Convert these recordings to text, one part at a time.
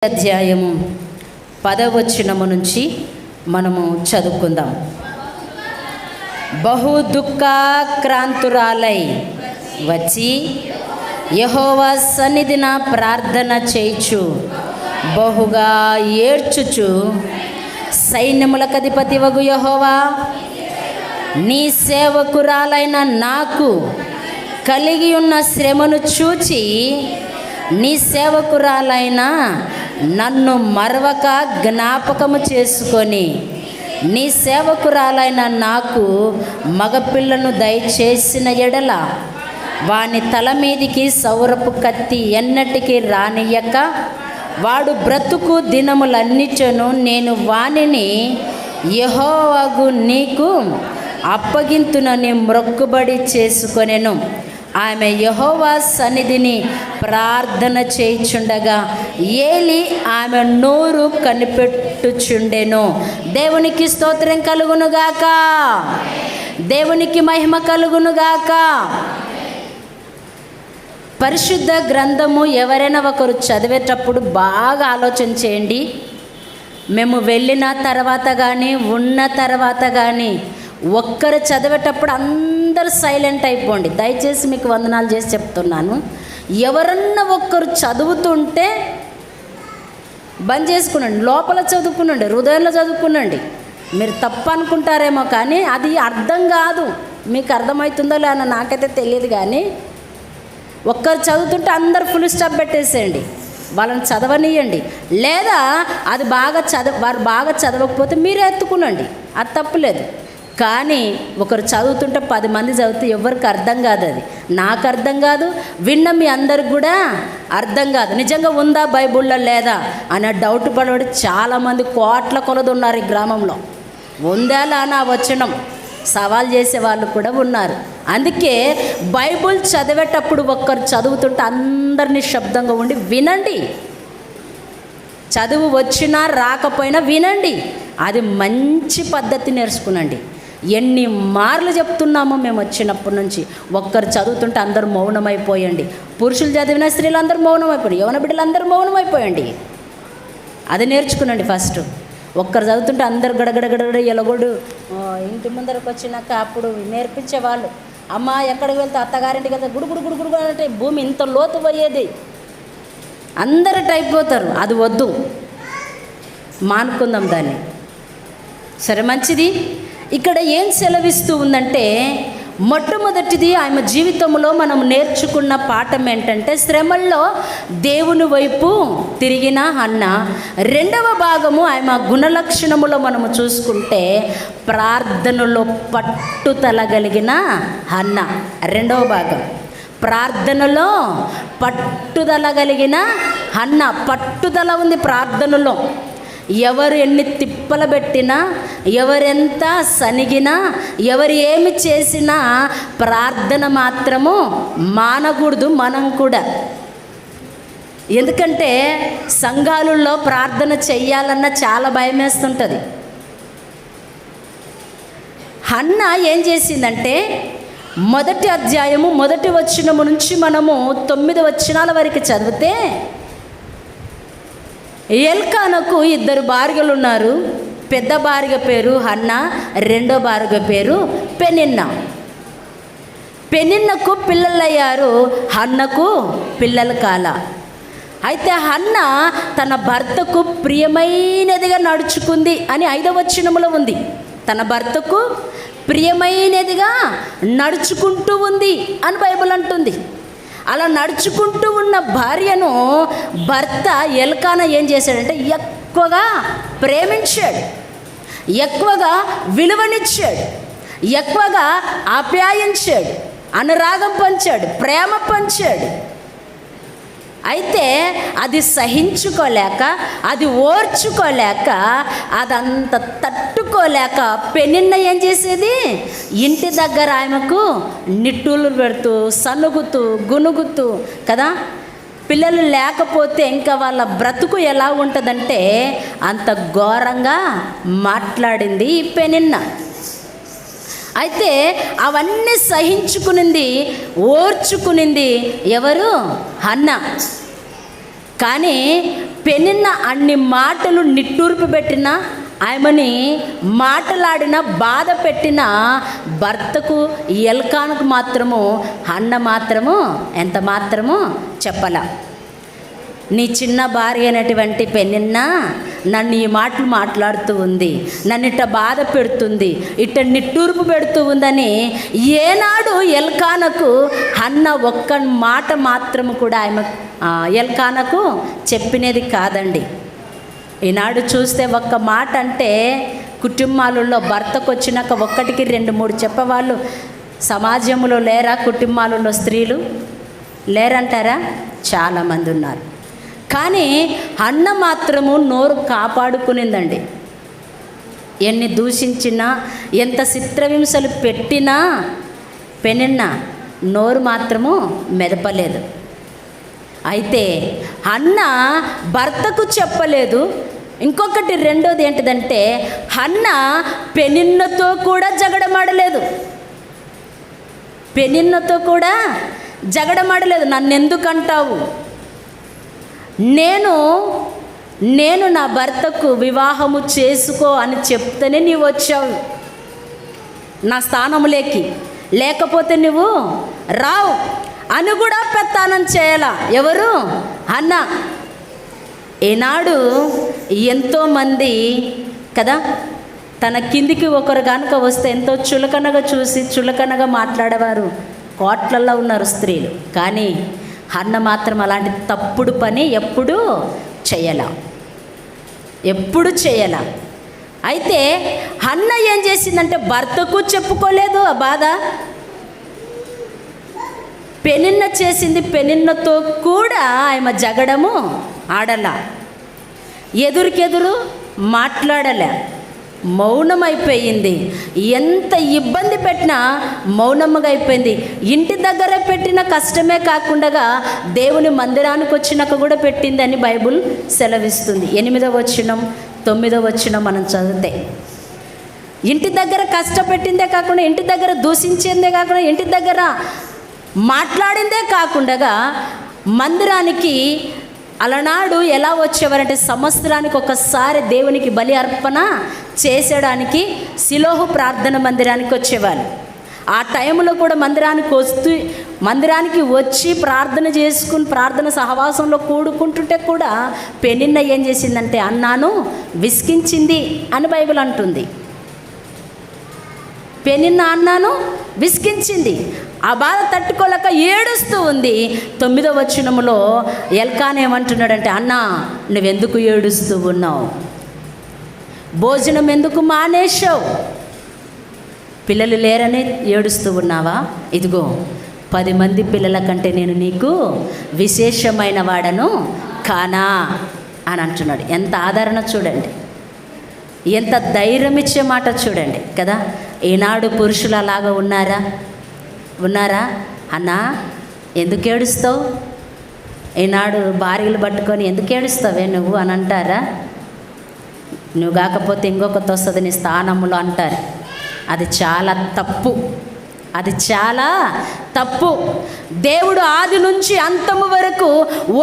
అధ్యాయము 10వ వచనము నుంచి మనము చదువుకుందాం. బహు దుఃఖాక్రాంతురాలై వచ్చి యెహోవా సన్నిధిన ప్రార్థన చేయుచు బహుగా ఏడ్చుచు, సైన్యములకు అధిపతివగు యెహోవా, నీ సేవకురాలైన నాకు కలిగి ఉన్న శ్రమను చూచి నీ సేవకురాలైన నన్ను మరవక జ్ఞాపకము చేసుకొని నీ సేవకురాలైన నాకు మగపిల్లను దయచేసిన ఎడల వాని తల మీదికి సౌరపు కత్తి ఎన్నటికీ రానియక వాడు బ్రతుకు దినములన్నిటిను నేను వానిని యెహోవాగు నీకు అప్పగింతునని మొక్కుబడి చేసుకొనెను. ఆమె యెహోవా సన్నిధిని ప్రార్థన చేయుచుండగా ఏలి ఆమె నోరు కనిపెట్టుచుండెను. దేవునికి స్తోత్రం కలుగునుగాక, దేవునికి మహిమ కలుగునుగాక. పరిశుద్ధ గ్రంథము ఎవరైనా ఒకరు చదివేటప్పుడు బాగా ఆలోచన చేయండి. మేము వెళ్ళిన తర్వాత కానీ ఉన్న తర్వాత కానీ ఒక్కరు చదివేటప్పుడు అందరూ సైలెంట్ అయిపోండి. దయచేసి మీకు వందనాలు చేసి చెప్తున్నాను. ఎవరన్నా ఒక్కరు చదువుతుంటే బంద్ చేసుకునండి, లోపల చదువుకునండి, హృదయంలో చదువుకునండి. మీరు తప్పు అనుకుంటారేమో కానీ అది అర్థం కాదు. మీకు అర్థమవుతుందో లేదో నాకైతే తెలియదు, కానీ ఒక్కరు చదువుతుంటే అందరు ఫుల్ స్టాప్ పెట్టేసేయండి, వాళ్ళని చదవనియండి. లేదా అది వారు బాగా చదవకపోతే మీరే ఎత్తుకునండి, అది తప్పులేదు. కానీ ఒకరు చదువుతుంటే 10 మంది చదివితే ఎవరికి అర్థం కాదు. అది నాకు అర్థం కాదు, విన్న మీ అందరికి కూడా అర్థం కాదు. నిజంగా ఉందా బైబుల్లో లేదా అనే డౌట్ పడేవాడు చాలామంది కోట్ల కొలది ఉన్నారు ఈ గ్రామంలో. ఉందా నా వచనం సవాల్ చేసే వాళ్ళు కూడా ఉన్నారు. అందుకే బైబుల్ చదివేటప్పుడు ఒక్కరు చదువుతుంటే అందరినీ శబ్దంగా ఉండి వినండి. చదువు వచ్చినా రాకపోయినా వినండి. అది మంచి పద్ధతి నేర్చుకునండి. ఎన్ని మార్లు చెప్తున్నామో మేము వచ్చినప్పటి నుంచి. ఒక్కరు చదువుతుంటే అందరూ మౌనమైపోయండి. పురుషులు చదివిన స్త్రీలు అందరూ మౌనమైపోయండి, యవన బిడ్డలు అందరూ మౌనమైపోయండి. అది నేర్చుకునండి ఫస్ట్. ఒక్కరు చదువుతుంటే అందరు గడగడగడ ఎలగొడు ఇంటి ముందరకు వచ్చినాక అప్పుడు నేర్పించేవాళ్ళు. అమ్మ ఎక్కడికి వెళ్తే అత్తగారింటికి వెళ్తే గుడుగుడు గుడుగుడు అంటే భూమి ఇంత లోతు పోయేది, అందరూ అయిపోతారు. అది వద్దు, మానుకుందాం దాన్ని. సరే, మంచిది. ఇక్కడ ఏం సెలవిస్తూ ఉందంటే, మొట్టమొదటిది ఆమె జీవితంలో మనం నేర్చుకున్న పాఠం ఏంటంటే శ్రమల్లో దేవుని వైపు తిరిగిన హన్న. రెండవ భాగము ఆమె గుణలక్షణములో మనము చూసుకుంటే ప్రార్థనలో పట్టుదల కలిగిన హన్న. రెండవ భాగం ప్రార్థనలో పట్టుదల కలిగిన హన్న. పట్టుదల ఉంది ప్రార్థనలో. ఎవరు ఎన్ని తిప్పలు పెట్టినా, ఎవరెంత సనిగినా, ఎవరు ఏమి చేసినా ప్రార్థన మాత్రము మానకూడదు మనం కూడా. ఎందుకంటే సంఘాలలో ప్రార్థన చెయ్యాలన్న చాలా భయం వేస్తుంటుంది. హన్న ఏం చేసిందంటే మొదటి అధ్యాయము 1వ వచనము నుంచి మనము 9 వచనాల వరకు చదివితే, ఎల్కానకు 2 భార్యలు ఉన్నారు. పెద్ద భార్య పేరు హన్న, రెండో భార్య పేరు పెనిన్నా. పెనిన్నకు పిల్లలయ్యారు, హన్నకు పిల్లలు కాల. అయితే హన్న తన భర్తకు ప్రియమైనదిగా నడుచుకుంది అని 5వ వచనములో ఉంది. తన భర్తకు ప్రియమైనదిగా నడుచుకుంటూ ఉంది అని బైబిల్ అంటుంది. అలా నడుచుకుంటూ ఉన్న భార్యను భర్త ఎల్కానా ఏం చేశాడంటే ఎక్కువగా ప్రేమించాడు, ఎక్కువగా విలువనిచ్చాడు, ఎక్కువగా ఆప్యాయించాడు, అనురాగం పంచాడు, ప్రేమ పంచాడు. అయితే అది సహించుకోలేక, అది ఓర్చుకోలేక, అదంత తట్టుకోలేక పెనిన్న ఏం చేసేది, ఇంటి దగ్గర ఆమెకు నిట్టూలు పెడుతూ, సనుగుతూ, గునుగుతూ కదా. పిల్లలు లేకపోతే ఇంకా వాళ్ళ బ్రతుకు ఎలా ఉంటుందంటే అంత ఘోరంగా మాట్లాడింది ఈ పెనిన్న. అయితే అవన్నీ సహించుకునింది, ఓర్చుకునింది ఎవరు? హన్న. కానీ పెనిన్న అన్ని మాటలు నిట్టూర్పు పెట్టిన, ఆమెని మాటలాడిన, బాధ పెట్టిన భర్తకు ఎల్కానుకు మాత్రము హన్న మాత్రము ఎంత మాత్రము చెప్పల. నీ చిన్న భార్య అయినటువంటి పెనిన్న నన్ను ఈ మాటలు మాట్లాడుతూ ఉంది, నన్ను ఇట్ట బాధ పెడుతుంది, ఇట్ట నిట్టూర్పు పెడుతూ ఉందని ఏనాడు ఎల్కానకు హన్న ఒక్క మాట మాత్రము కూడా ఆమె ఎల్కానకు చెప్పినది కాదండి. ఈనాడు చూస్తే ఒక్క మాట అంటే కుటుంబాలలో భర్తకు వచ్చినాక ఒక్కటికి 2-3 చెప్పేవాళ్ళు సమాజంలో లేరా? కుటుంబాలలో స్త్రీలు లేరంటారా? చాలామంది ఉన్నారు. కానీ అన్న మాత్రము నోరు కాపాడుకునిందండి. ఎన్ని దూషించినా, ఎంత చిత్రహింసలు పెట్టినా పెనిన్న నోరు మాత్రము మెదపలేదు. అయితే అన్న భర్తకు చెప్పలేదు. ఇంకొకటి రెండోది ఏంటిదంటే, అన్న పెనిన్నతో కూడా జగడమాడలేదు. పెనిన్నతో కూడా జగడమాడలేదు. నన్ను ఎందుకంటావు? నేను నా భర్తకు వివాహము చేసుకో అని చెప్తేనే నీవు వచ్చావు నా స్థానములేకి, లేకపోతే నువ్వు రావు అని కూడా పెత్తానం చేయాల. ఎవరు? అన్న. ఈనాడు ఎంతోమంది కదా, తన కిందికి ఒకరు కనుక వస్తే ఎంతో చులకనగా చూసి చులకనగా మాట్లాడేవారు కోట్లల్లో ఉన్నారు స్త్రీలు. కానీ అన్న మాత్రం అలాంటి తప్పుడు పని ఎప్పుడూ చేయాల. అయితే అన్న ఏం చేసిందంటే భర్తకు చెప్పుకోలేదు ఆ బాధ. పెనిన్న చేసింది, పెనిన్నతో కూడా ఆమె జగడము ఆడల, ఎదురుకెదురు మాట్లాడలే, మౌనమైపోయింది. ఎంత ఇబ్బంది పెట్టినా మౌనముగా అయిపోయింది. ఇంటి దగ్గర పెట్టిన కష్టమే కాకుండా దేవుని మందిరానికి వచ్చినాక కూడా పెట్టిందని బైబుల్ సెలవిస్తుంది. 8వ వచనం 9వ వచనం మనం చదివితే, ఇంటి దగ్గర కష్టపెట్టిందే కాకుండా, ఇంటి దగ్గర దూషించిందే కాకుండా, ఇంటి దగ్గర మాట్లాడిందే కాకుండా మందిరానికి అలనాడు ఎలా వచ్చేవారంటే సంవత్సరానికి ఒకసారి దేవునికి బలి అర్పణ చేసేయడానికి సిలోహు ప్రార్థన మందిరానికి వచ్చేవాళ్ళు. ఆ టైంలో కూడా మందిరానికి వచ్చి ప్రార్థన చేసుకుని ప్రార్థన సహవాసంలో కూడుకుంటుంటే కూడా పెనిన్న ఏం చేసిందంటే అన్నాను విసిగించింది అని బైబిల్ అంటుంది. పెనిన్న అన్నాను విసిగించింది. ఆ బాధ తట్టుకోలేక ఏడుస్తూ ఉంది. 9వ వచనములో ఎల్కానా ఏమంటున్నాడంటే, అన్నా నువ్వెందుకు ఏడుస్తూ ఉన్నావు? భోజనం ఎందుకు మానేశావు? పిల్లలు లేరని ఏడుస్తూ ఉన్నావా? ఇదిగో 10 మంది పిల్లల కంటే నేను నీకు విశేషమైన వాడను కానా అని అంటున్నాడు. ఎంత ఆదరణ చూడండి, ఎంత ధైర్యం ఇచ్చే మాట చూడండి కదా. ఈనాడు పురుషులు అలాగా ఉన్నారా? అన్నా ఎందుకు ఏడుస్తావు? ఈనాడు భార్యలు పట్టుకొని ఎందుకు ఏడుస్తావే నువ్వు అని అంటారా? నువ్వు కాకపోతే ఇంకొకటి వస్తుంది నీ స్థానంలో అంటారు. అది చాలా తప్పు. దేవుడు ఆది నుంచి అంతము వరకు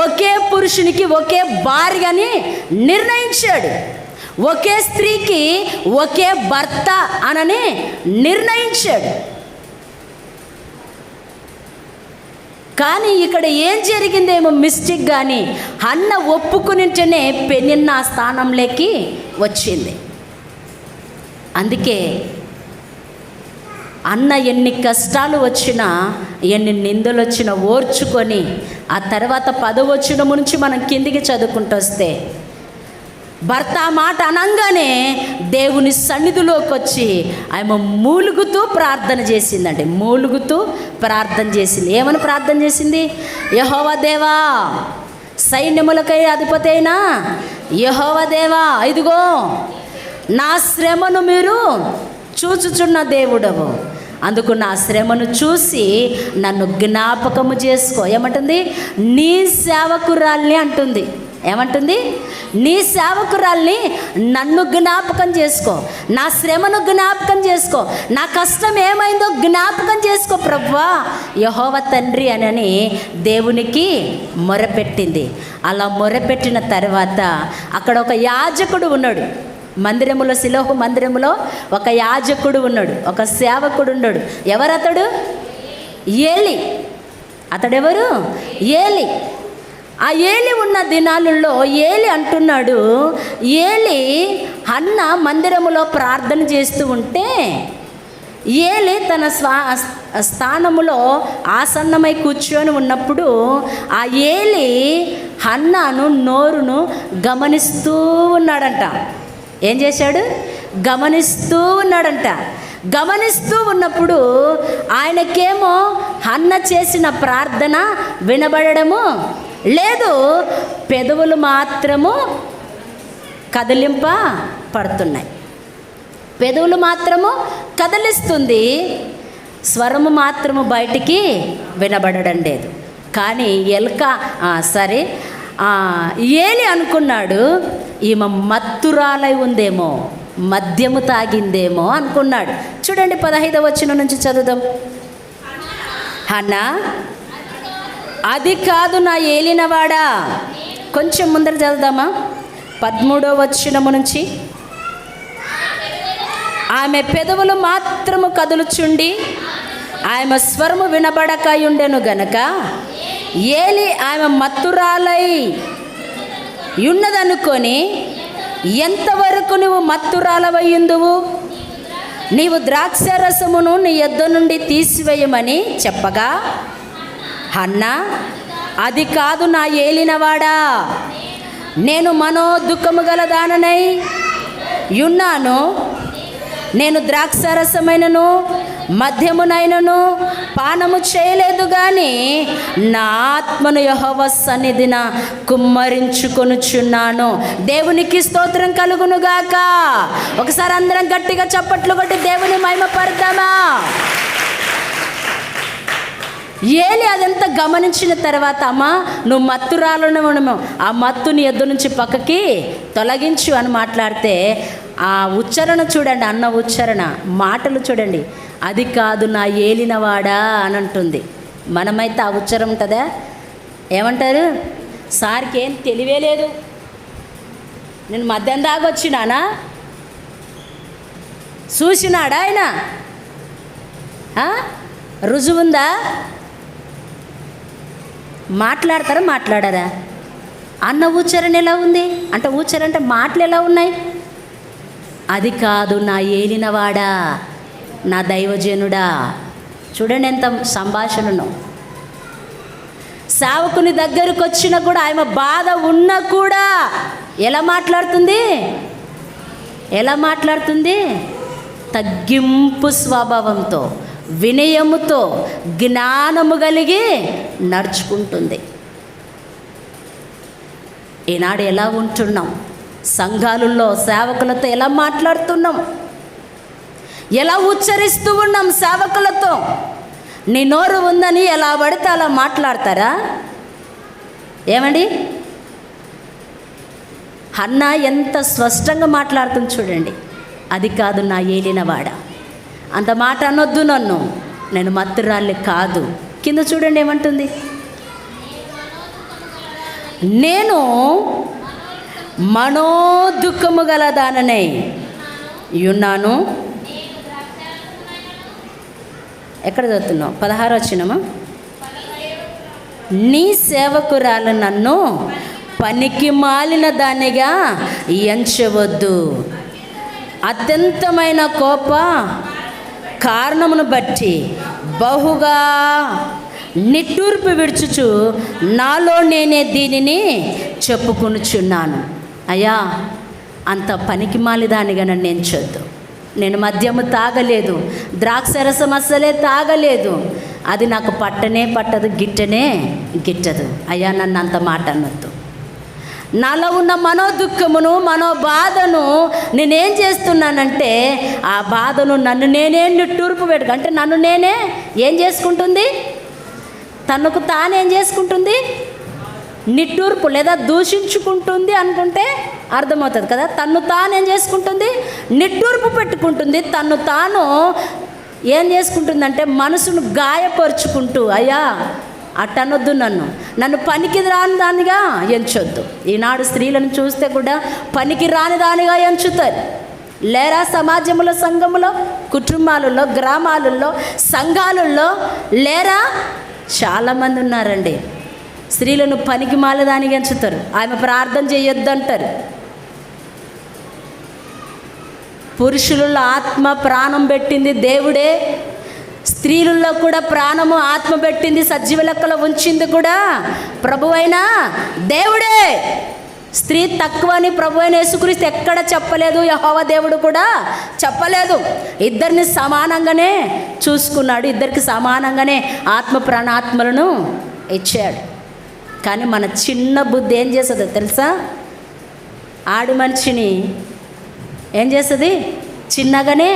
ఒకే పురుషునికి ఒకే భార్యని నిర్ణయించాడు. ఒకే స్త్రీకి ఒకే భర్త అనని నిర్ణయించాడు. కానీ ఇక్కడ ఏం జరిగిందేమో మిస్టేక్. కానీ అన్న ఒప్పుకునింటేనే పెనిన్న ఆ స్థానంలోకి వచ్చింది. అందుకే అన్న ఎన్ని కష్టాలు వచ్చినా, ఎన్ని నిందలు వచ్చినా ఓర్చుకొని ఆ తర్వాత 10వ వచనం నుంచి మనం కిందికి చదువుకుంటూ వస్తే భర్త ఆ మాట అనంగానే దేవుని సన్నిధిలోకి వచ్చి ఆమె మూలుగుతూ ప్రార్థన చేసిందండి. ఏమని ప్రార్థన చేసింది? యెహోవా దేవా, సైన్యములకై అధిపతి అయినా యెహోవా దేవా, ఇదిగో నా శ్రమను మీరు చూచుచున్న దేవుడవు, అందుకు నా శ్రమను చూసి నన్ను జ్ఞాపకము చేసుకో. ఏమంటుంది? నీ సేవకురాల్ని అంటుంది. ఏమంటుంది? నీ సేవకురాల్ని నన్ను జ్ఞాపకం చేసుకో, నా శ్రమను జ్ఞాపకం చేసుకో, నా కష్టం ఏమైందో జ్ఞాపకం చేసుకో ప్రభువా యెహోవా తండ్రి అని దేవునికి మొరపెట్టింది. అలా మొరపెట్టిన తర్వాత అక్కడ ఒక యాజకుడు ఉన్నాడు. మందిరములో, శిలోహు మందిరములో ఒక యాజకుడు ఉన్నాడు, ఒక సేవకుడు ఉన్నాడు. ఎవరతడు? ఏలి. అతడెవరు? ఏలి. ఆ ఏలి ఉన్న దినాలలో ఏలి అంటున్నాడు, ఏలి హన్న మందిరములో ప్రార్థన చేస్తూ ఉంటే ఏలి తన స్థానములో ఆసన్నమై కూర్చొని ఉన్నప్పుడు ఆ ఏలి హన్నాను నోరును గమనిస్తూ ఉన్నాడంట. ఏం చేశాడు? గమనిస్తూ ఉన్నాడంట. గమనిస్తూ ఉన్నప్పుడు ఆయనకేమో హన్న చేసిన ప్రార్థన వినబడము లేదు, పెదవులు మాత్రము కదిలింప పడుతున్నాయి. పెదవులు మాత్రము కదిలిస్తుంది, స్వరము మాత్రము బయటికి వినబడడం లేదు. కానీ సరే ఏలి అనుకున్నాడు, ఈమె మత్తురాలై ఉందేమో, మద్యము తాగిందేమో అనుకున్నాడు. చూడండి 15వ వచనం నుంచి చదువుదాం. హన్నా, అది కాదు నా ఏలినవాడా. కొంచెం ముందర చదువుదామా? 13వ వచనము నుంచి. ఆమె పెదవులు మాత్రము కదులుచుండి ఆమె స్వరము వినబడకయుండెను గనక ఏలి ఆమె మత్తురాలై ఉన్నదనుకొని, ఎంతవరకు నువ్వు మత్తురాలవయ్యుందువు? నీవు ద్రాక్షరసమును నీ యొద్ద నుండి తీసివేయమని చెప్పగా, హన్నా, అది కాదు నా ఏలినవాడా, నేను మనోదుఖము గల దాననై యున్నాను. నేను ద్రాక్షరసమైనను మద్యమునైనను పానము చేయలేదు, కానీ నా ఆత్మను యెహోవా సన్నిధిన కుమ్మరించుకొనుచున్నాను. దేవునికి స్తోత్రం కలుగునుగాక. ఒకసారి అందరం గట్టిగా చప్పట్లు కొట్టి దేవుని మహిమపడదామా? ఏలి అదంతా గమనించిన తర్వాత, అమ్మా నువ్వు మత్తురాలను, ఆ మత్తుని ఎద్దు నుంచి పక్కకి తొలగించు అని మాట్లాడితే ఆ ఉచ్చారణ చూడండి, అన్న ఉచ్చారణ, మాటలు చూడండి. అది కాదు నా ఏలినవాడా అని అంటుంది. మనమైతే ఆ ఉచ్చారం ఉంటుందా? ఏమంటారు? సార్కి ఏం తెలివే లేదు, నేను మధ్యాహ్నం దాకా వచ్చినానా, చూసినాడా ఆయన, రుజువుందా? మాట్లాడతారా? మాట్లాడారా? అన్న ఉచ్చారణ ఎలా ఉంది అంటే, ఉచ్చారణ అంటే మాటలు ఎలా ఉన్నాయి? అది కాదు నా ఏలినవాడా, నా దైవజనుడా. చూడండి ఎంత సంభాషణను. సేవకుని దగ్గరకు వచ్చినా కూడా, ఆమె బాధ ఉన్నా కూడా ఎలా మాట్లాడుతుంది? ఎలా మాట్లాడుతుంది? తగ్గింపు స్వభావంతో, వినయముతో, జ్ఞానము కలిగి నడుచుకుంటుంది. ఈనాడు ఎలా ఉంటున్నాం? సంఘాలలో సేవకులతో ఎలా మాట్లాడుతున్నాం? ఎలా ఉచ్చరిస్తూ ఉన్నాం సేవకులతో? నీ నోరు ఉందని ఎలా పడితే అలా మాట్లాడతారా? ఏమండి? హన్న ఎంత స్పష్టంగా మాట్లాడుతుంది చూడండి. అది కాదు నా ఏలినవాడ, అంత మాట అనొద్దు నన్ను, నేను మత్తురాలి కాదు. కింద చూడండి ఏమంటుంది? నేను మనోదుఖము గల దాననై యున్నాను. ఎక్కడ చదువుతున్నావు? 16 వచనమా? నీ సేవకురాలు నన్ను పనికి మాలిన దానిగా ఎంచవద్దు. అత్యంతమైన కోప కారణమును బట్టి బహుగా నిట్టూర్పు విడుచుచు నాలో నేనే దీనిని చెప్పుకొనుచున్నాను. అయ్యా, అంత పనికి మాలిదానిగా నన్ను ఎంచొద్దు. నేను మద్యము తాగలేదు, ద్రాక్షరసం అస్సలే తాగలేదు, అది నాకు పట్టనే పట్టదు, గిట్టనే గిట్టదు. అయ్యా, నన్ను అంత మాట అనొద్దు. నాలో ఉన్న మనోదుఖమును, మనోబాధను నేనేం చేస్తున్నానంటే, ఆ బాధను నన్ను నేనే నిట్టూర్పు పెట్టుకు, అంటే నన్ను నేనే ఏం చేసుకుంటుంది? తనకు తానేం చేసుకుంటుంది? నిట్టూర్పు లేదా దూషించుకుంటుంది అనుకుంటే అర్థమవుతుంది కదా. తన్ను తాను ఏం చేసుకుంటుంది? నిట్టూర్పు పెట్టుకుంటుంది. తన్ను తాను ఏం చేసుకుంటుందంటే మనసును గాయపరుచుకుంటూ, అయ్యా అట్టనొద్దు, నన్ను పనికి రాని దానిగా ఎంచొద్దు. ఈనాడు స్త్రీలను చూస్తే కూడా పనికి రాని దానిగా ఎంచుతారు. లేరా? సమాజంలో, సంఘములో, కుటుంబాలలో, గ్రామాలలో, సంఘాలలో లేరా? చాలామంది ఉన్నారండి. స్త్రీలను పనికి మాలదానికి ఎంచుతారు. ఆమె ప్రార్థన చేయొద్దు అంటారు. పురుషులలో ఆత్మ ప్రాణం పెట్టింది దేవుడే, స్త్రీలలో కూడా ప్రాణము ఆత్మ పెట్టింది, సజీవ లెక్కలో ఉంచింది కూడా ప్రభువైన దేవుడే. స్త్రీ తక్కువని ప్రభువైన యేసుక్రీస్తు ఎక్కడ చెప్పలేదు. యెహోవా దేవుడు కూడా చెప్పలేదు. ఇద్దరిని సమానంగానే చూసుకున్నాడు. ఇద్దరికి సమానంగానే ఆత్మ ప్రాణాత్మలను ఇచ్చాడు. కానీ మన చిన్న బుద్ధి ఏం చేస్తుందో తెలుసా? ఆడి మనిషిని ఏం చేస్తుంది? చిన్నగానే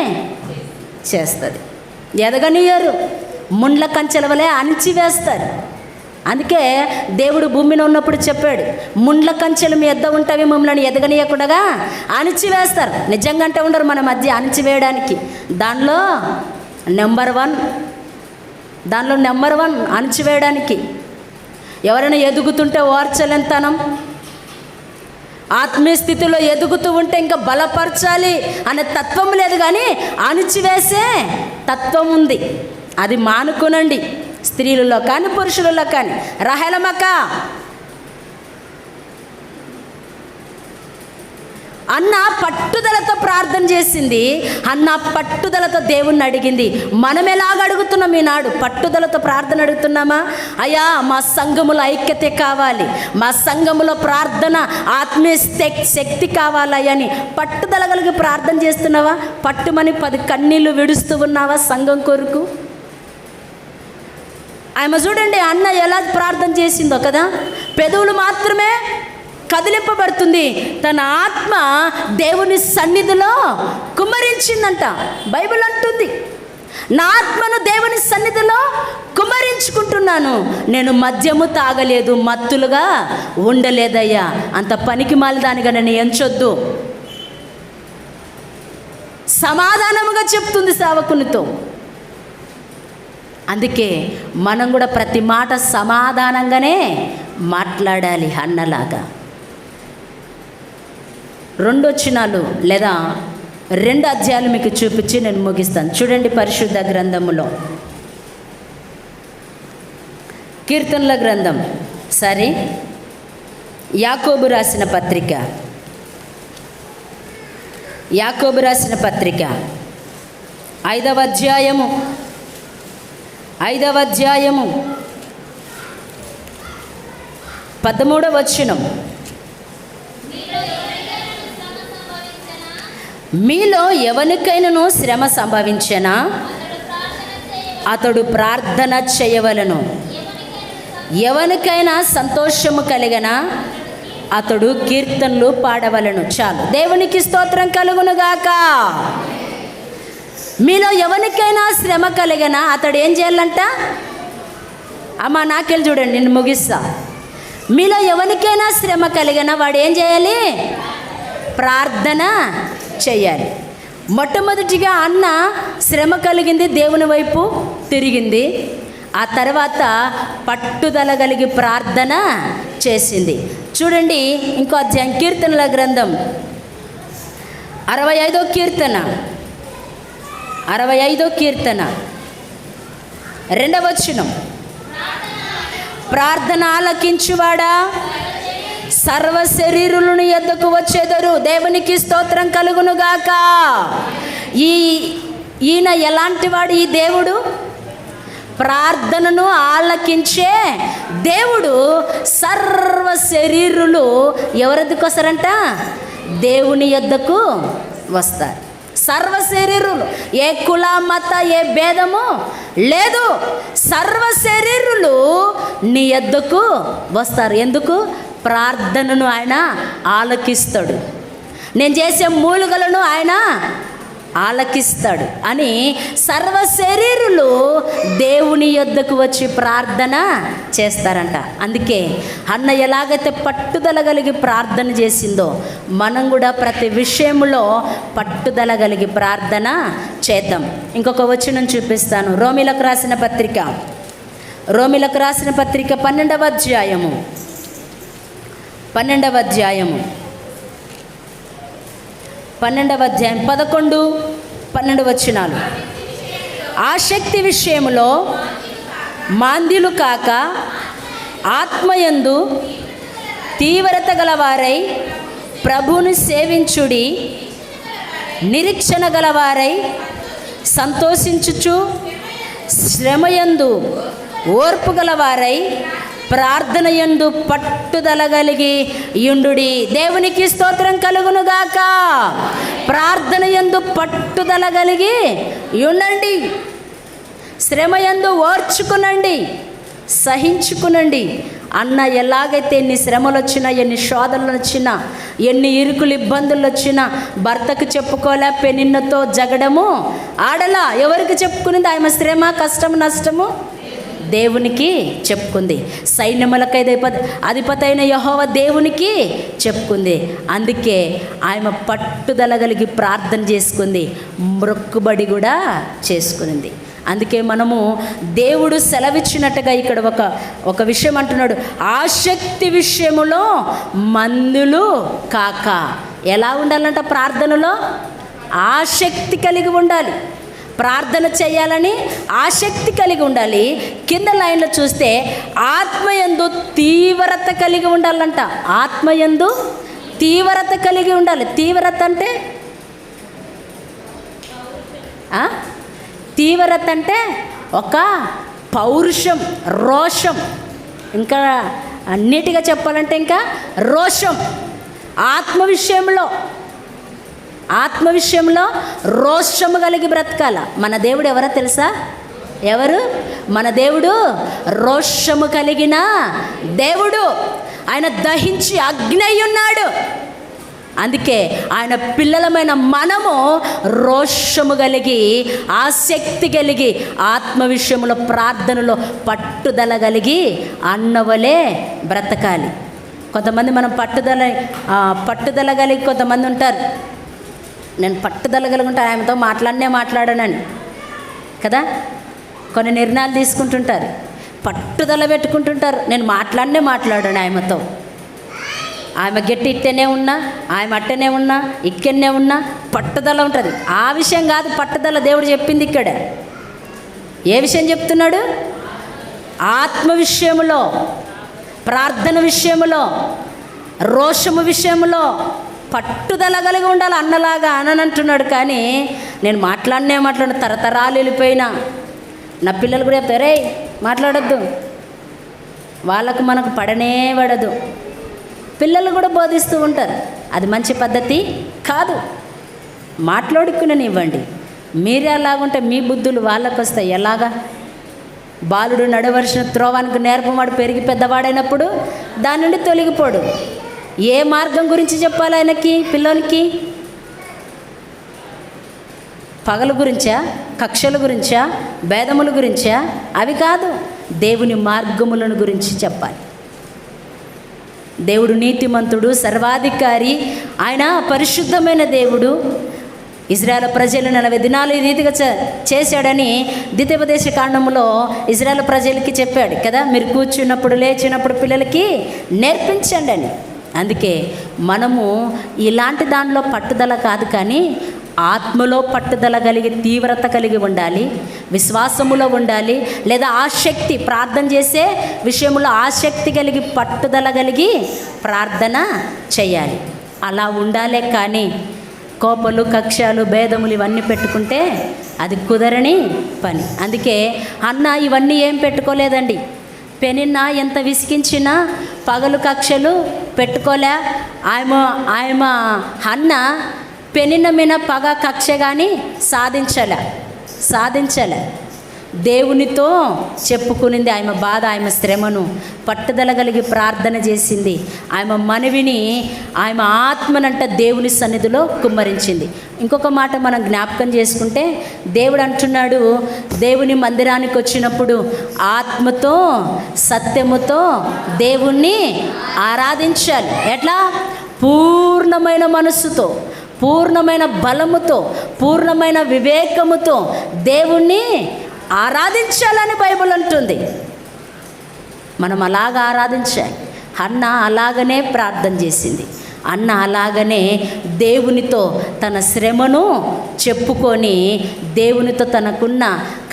చేస్తుంది. ఎదగనియరు. ముండ్ల కంచెల వలె అణిచివేస్తారు. అందుకే దేవుడు భూమిని ఉన్నప్పుడు చెప్పాడు, ముండ్ల కంచెలు మీ ఎద్ద ఉంటవి, మమ్మల్ని ఎదగనీయకుండా అణిచివేస్తారు. నిజంగా అంటే ఉండరు మన మధ్య అణిచివేయడానికి. దానిలో నెంబర్ వన్ అణిచివేయడానికి. ఎవరైనా ఎదుగుతుంటే ఓర్చలేంతనం, ఆత్మీయ స్థితిలో ఎదుగుతూ ఉంటే ఇంకా బలపరచాలి అనే తత్వం లేదు, కానీ అణిచివేసే తత్వం ఉంది. అది మానుకునండి. స్త్రీలలో కానీ పురుషులలో కానీ. రహేలమక్క అన్న పట్టుదలతో ప్రార్థన చేసింది. అన్న పట్టుదలతో దేవుణ్ణి అడిగింది. మనం ఎలాగ అడుగుతున్నాం ఈనాడు? పట్టుదలతో ప్రార్థన అడుగుతున్నామా? అయ్యా మా సంఘములో ఐక్యత కావాలి, మా సంఘములో ప్రార్థన ఆత్మీయ శక్తి కావాలయ్యా అని పట్టుదల కలిగి ప్రార్థన చేస్తున్నావా? పట్టుమని 10 కన్నీళ్లు విడుస్తూ ఉన్నావా సంఘం కొరకు? ఆమె చూడండి అన్న ఎలా ప్రార్థన చేసిందో కదా. పెదవులు మాత్రమే కదిలింపబడుతుంది, తన ఆత్మ దేవుని సన్నిధిలో కుమ్మరించిందంట. బైబిల్ అంటుంది, నా ఆత్మను దేవుని సన్నిధిలో కుమ్మరించుకుంటున్నాను, నేను మద్యము తాగలేదు, మత్తులుగా ఉండలేదయ్యా. అంత పనికి మాలిదానిగా నన్ను ఎంచొద్దు. సమాధానముగా చెప్తుంది సేవకునితో. అందుకే మనం కూడా ప్రతి మాట సమాధానంగానే మాట్లాడాలి అన్నలాగా. 2 వచనాలు లేదా 2 అధ్యాయాలు మీకు చూపించి నేను ముగిస్తాను. చూడండి, పరిశుద్ధ గ్రంథములో కీర్తనల గ్రంథం, యాకోబు రాసిన పత్రిక 5వ అధ్యాయము 13వ వచనం. మీలో ఎవరికైనాను శ్రమ సంభవించెనా అతడు ప్రార్థన చేయవలెను, ఎవరికైనా సంతోషము కలిగనా అతడు కీర్తనలు పాడవలెను. చాలు. దేవునికి స్తోత్రం కలుగునుగాక. మీలో ఎవరికైనా శ్రమ కలిగినా అతడు ఏం చేయాలంట? అమ్మ నాకెళ్ళి చూడండి, నేను ముగిస్తా. మీలో ఎవరికైనా శ్రమ కలిగినా వాడు ఏం చేయాలి? ప్రార్థన చేయాలి. మొట్టమొదటిగా అన్న శ్రమ కలిగింది, దేవుని వైపు తిరిగింది. ఆ తర్వాత పట్టుదల కలిగి ప్రార్థన చేసింది. చూడండి ఇంకో అధ్యాయం, కీర్తనల గ్రంథం 65వ కీర్తన 2వ వచనం. ప్రార్థన ఆలకించువాడా సర్వ శరీరులను యొద్దకు వచ్చేదరు. దేవునికి స్తోత్రం కలుగునుగాక. ఈయన ఎలాంటి వాడు? ఈ దేవుడు ప్రార్థనను ఆలకించే దేవుడు. సర్వ శరీరులు ఎవరెద్దకు వస్తారంట? దేవుని యొద్దకు వస్తారు. సర్వ శరీరులు, ఏ కుల మత ఏ భేదము లేదు. సర్వ శరీరులు నీ యొద్దకు వస్తారు. ఎందుకు? ప్రార్థనను ఆయన ఆలకిస్తాడు. నేను చేసే మూలుగలను ఆయన ఆలకిస్తాడు అని సర్వ శరీరులు దేవుని యొద్దకు వచ్చి ప్రార్థన చేస్తారంట. అందుకే అన్న ఎలాగైతే పట్టుదల కలిగి ప్రార్థన చేసిందో మనం కూడా ప్రతి విషయంలో పట్టుదల కలిగి ప్రార్థన చేద్దాం. ఇంకొక వచనం చూపిస్తాను. రోమీలకు రాసిన పత్రిక 12వ అధ్యాయము 11-12 వచనాలు. ఆసక్తి విషయములో మాంద్యులు కాక ఆత్మయందు తీవ్రత గలవారై ప్రభువుని సేవించుడి, నిరీక్షణ గలవారై సంతోషించుచు, శ్రమయందు ఓర్పు గలవారై ప్రార్థన యందు పట్టుదల కలిగి యుండుడి. దేవునికి స్తోత్రం కలుగునుగాక. ప్రార్థన యందు పట్టుదల కలిగి యుండండి, శ్రమయందు ఓర్చుకునండి, సహించుకునండి. అన్న ఎలాగైతే ఎన్ని శ్రమలు వచ్చినా, ఎన్ని శోధనలు వచ్చినా, ఎన్ని ఇరుకులు ఇబ్బందులు వచ్చినా భర్తకు చెప్పుకోలే, పెనిన్నతో జగడము ఆడలా. ఎవరికి చెప్పుకునింది? ఆమె శ్రమ, కష్టము, నష్టము దేవునికి చెప్పుకుంది. సైన్యములకై అధిపతి అయిన యెహోవా దేవునికి చెప్పుకుంది. అందుకే ఆమె పట్టుదల కలిగి ప్రార్థన చేసుకుంది, మొక్కుబడి కూడా చేసుకునింది. అందుకే మనము దేవుడు సెలవిచ్చినట్టుగా ఇక్కడ ఒక విషయం అంటున్నాడు, ఆసక్తి విషయములో మందులు కాక. ఎలా ఉండాలంట? ప్రార్థనలో ఆసక్తి కలిగి ఉండాలి. ప్రార్థన చేయాలని ఆసక్తి కలిగి ఉండాలి. కింద లైన్లో చూస్తే ఆత్మయందు తీవ్రత కలిగి ఉండాలంట. ఆత్మయందు తీవ్రత కలిగి ఉండాలి. తీవ్రత అంటే తీవ్రత అంటే ఒక పౌరుషం, రోషం, ఇంకా అన్నిటిగా చెప్పాలంటే ఇంకా రోషం. ఆత్మ విషయంలో రోషము కలిగి బ్రతకాల. మన దేవుడు ఎవరో తెలుసా? ఎవరు? మన దేవుడు రోషము కలిగిన దేవుడు. ఆయన దహించి అగ్ని అయి ఉన్నాడు. అందుకే ఆయన పిల్లలమైన మనము రోషము కలిగి, ఆసక్తి కలిగి, ఆత్మ విషయంలో ప్రార్థనలో పట్టుదల కలిగి అన్నవలే బ్రతకాలి. కొంతమంది మనం పట్టుదల కలిగి కొంతమంది ఉంటారు, నేను పట్టుదల కలిగి ఉంటాను, ఆమెతో మాట్లాడనని కదా. కొన్ని నిర్ణయాలు తీసుకుంటుంటారు, పట్టుదల పెట్టుకుంటుంటారు, నేను మాట్లాడను ఆమెతో. ఆమె గట్టి ఇట్టనే ఉన్నా, ఆమె అట్టనే ఉన్నా, ఇక్కడనే ఉన్నా పట్టుదల ఉంటుంది. ఆ విషయం కాదు పట్టుదల. దేవుడు చెప్పింది ఇక్కడ ఏ విషయం చెప్తున్నాడు? ఆత్మ విషయములో, ప్రార్థన విషయములో, రోషము విషయంలో పట్టుదల కలిగి ఉండాలి. అన్నలాగా అననంటున్నాడు. కానీ నేను మాట్లాడను, తరతరాలు వెళ్ళిపోయినా నా పిల్లలు కూడా చెప్తారు, రే మాట్లాడొద్దు, వాళ్ళకు మనకు పడదు. పిల్లలు కూడా బోధిస్తూ ఉంటారు. అది మంచి పద్ధతి కాదు. మాట్లాడుకుననివ్వండి. మీరే అలాగుంటే మీ బుద్ధులు వాళ్ళకు వస్తాయి. ఎలాగా? బాలుడు నడవలసిన త్రోవానికి నేర్పవాడు పెరిగి పెద్దవాడైనప్పుడు దాని నుండి తొలగిపోడు. ఏ మార్గం గురించి చెప్పాలి ఆయనకి? పిల్లలకి పగల గురించా, కక్షల గురించా, భేదముల గురించా? అవి కాదు, దేవుని మార్గములను గురించి చెప్పాలి. దేవుడు నీతిమంతుడు, సర్వాధికారి, ఆయన పరిశుద్ధమైన దేవుడు. ఇజ్రాయేల్ ప్రజలు 40 దినాలు ఈ రీతిగా చేశాడని ద్వితీయోపదేశ కాండములో ఇజ్రాయేల్ ప్రజలకి చెప్పాడు కదా, మీరు కూర్చున్నప్పుడు లేచినప్పుడు పిల్లలకి నేర్పించండి అని. అందుకే మనము ఇలాంటి దానిలో పట్టుదల కాదు, కానీ ఆత్మలో పట్టుదల కలిగి, తీవ్రత కలిగి ఉండాలి, విశ్వాసములో ఉండాలి. లేదా ఆసక్తి, ప్రార్థన చేసే విషయంలో ఆసక్తి కలిగి, పట్టుదల కలిగి ప్రార్థన చేయాలి. అలా ఉండాలే. కానీ కోపలు, కక్షలు, భేదములు ఇవన్నీ పెట్టుకుంటే అది కుదరని పని. అందుకే అన్న ఇవన్నీ ఏం పెట్టుకోలేదండి. పెనిన్న ఎంత విసిగించినా పగలు కక్షలు పెట్టుకోలే. ఆయమ అన్న పెనిన్న మీద పగ కక్ష కానీ సాధించలే. దేవునితో చెప్పుకునింది ఆమె బాధ, ఆమె శ్రమను. పట్టుదల కలిగి ప్రార్థన చేసింది. ఆమె మనవిని, ఆమె ఆత్మనంట దేవుని సన్నిధిలో కుమ్మరించింది. ఇంకొక మాట మనం జ్ఞాపకం చేసుకుంటే, దేవుడు అంటున్నాడు, దేవుని మందిరానికి వచ్చినప్పుడు ఆత్మతో సత్యముతో దేవుణ్ణి ఆరాధించాలి. ఎట్లా? పూర్ణమైన మనస్సుతో, పూర్ణమైన బలముతో, పూర్ణమైన వివేకముతో దేవుణ్ణి ఆరాధించాలని బైబిల్ అంటుంది. మనం అలాగ ఆరాధించాలి. అన్న అలాగనే ప్రార్థన చేసింది. అన్న అలాగనే దేవునితో తన శ్రమను చెప్పుకొని, దేవునితో తనకున్న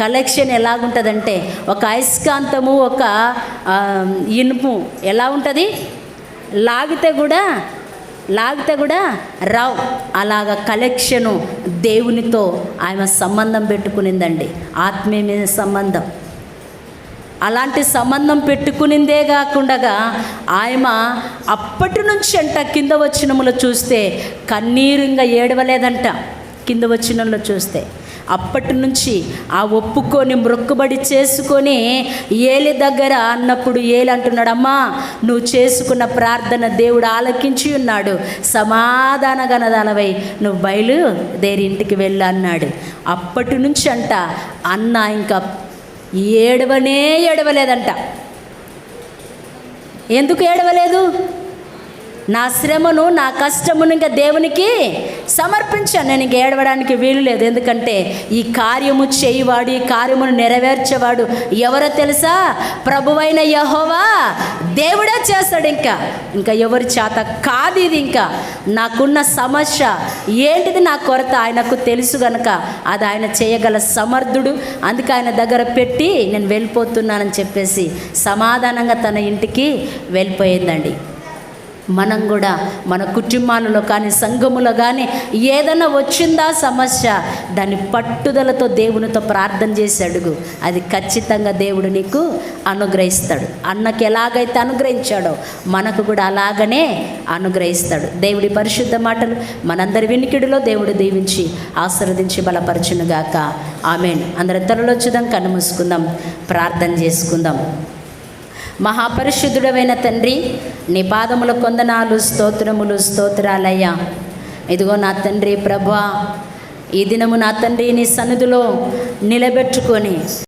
కలెక్షన్ ఎలాగుంటుందంటే, ఒక అయస్కాంతము, ఒక ఇనుము ఎలా ఉంటుంది, లాగితే కూడా రావు. అలాగ కలెక్షను దేవునితో ఆమె సంబంధం పెట్టుకునిందండి, ఆత్మీయమైన సంబంధం. అలాంటి సంబంధం పెట్టుకునిందే కాకుండా ఆమె అప్పటి నుంచి అంట కింద వచనములో చూస్తే కన్నీరుగా ఏడవలేదంట. కింద వచనంలో చూస్తే అప్పటి నుంచి ఆ ఒప్పుకొని మొక్కుబడి చేసుకొని ఏలి దగ్గర అన్నప్పుడు ఏలి అంటున్నాడు, అమ్మా నువ్వు చేసుకున్న ప్రార్థన దేవుడు ఆలకించి ఉన్నాడు, సమాధాన గనదానవై నువ్వు బయలుదేరి ఇంటికి వెళ్ళు అన్నాడు. అప్పటి నుంచి అంట అన్న ఇంకా ఏడవలేదంట. ఎందుకు ఏడవలేదు? నా శ్రమను, నా కష్టమును ఇంకా దేవునికి సమర్పించాను. నేను ఇంక ఏడవడానికి వీలు లేదు. ఎందుకంటే ఈ కార్యము చేయవాడు, ఈ కార్యమును నెరవేర్చేవాడు ఎవరో తెలుసా? ప్రభువైన యెహోవా దేవుడే చేస్తాడు. ఇంకా ఎవరి చేత కాదు ఇది. ఇంకా నాకున్న సమస్య ఏంటిది, నా కొరత ఆయనకు తెలుసు గనక అది ఆయన చేయగల సమర్థుడు. అందుకే ఆయన దగ్గర పెట్టి నేను వెళ్ళిపోతున్నానని చెప్పేసి సమాధానంగా తన ఇంటికి వెళ్ళిపోయిందండి. మనం కూడా మన కుటుంబాలలో కానీ సంఘములో కానీ ఏదైనా వచ్చిందా సమస్య, దాన్ని పట్టుదలతో దేవునితో ప్రార్థన చేసి అడుగు, అది ఖచ్చితంగా దేవుడు నీకు అనుగ్రహిస్తాడు. అన్నకి ఎలాగైతే అనుగ్రహించాడో మనకు కూడా అలాగనే అనుగ్రహిస్తాడు. దేవుడి పరిశుద్ధ మాటలు మనందరి వినికిడిలో దేవుడు దీవించి ఆశీర్వదించి బలపరచునుగాక. ఆమేన్. అందరం తలలో చూద్దాం, కన్ను మూసుకుందాం, ప్రార్థన చేసుకుందాం. మహాపరిశుద్ధుడమైన తండ్రి, నీ పాదముల కొందనాలు, స్తోత్రములు, స్తోత్రాలయ్యా. ఇదిగో నా తండ్రి ప్రభువా, ఈ దినము నా తండ్రి నీ సన్నిధిలో నిలబెట్టుకొని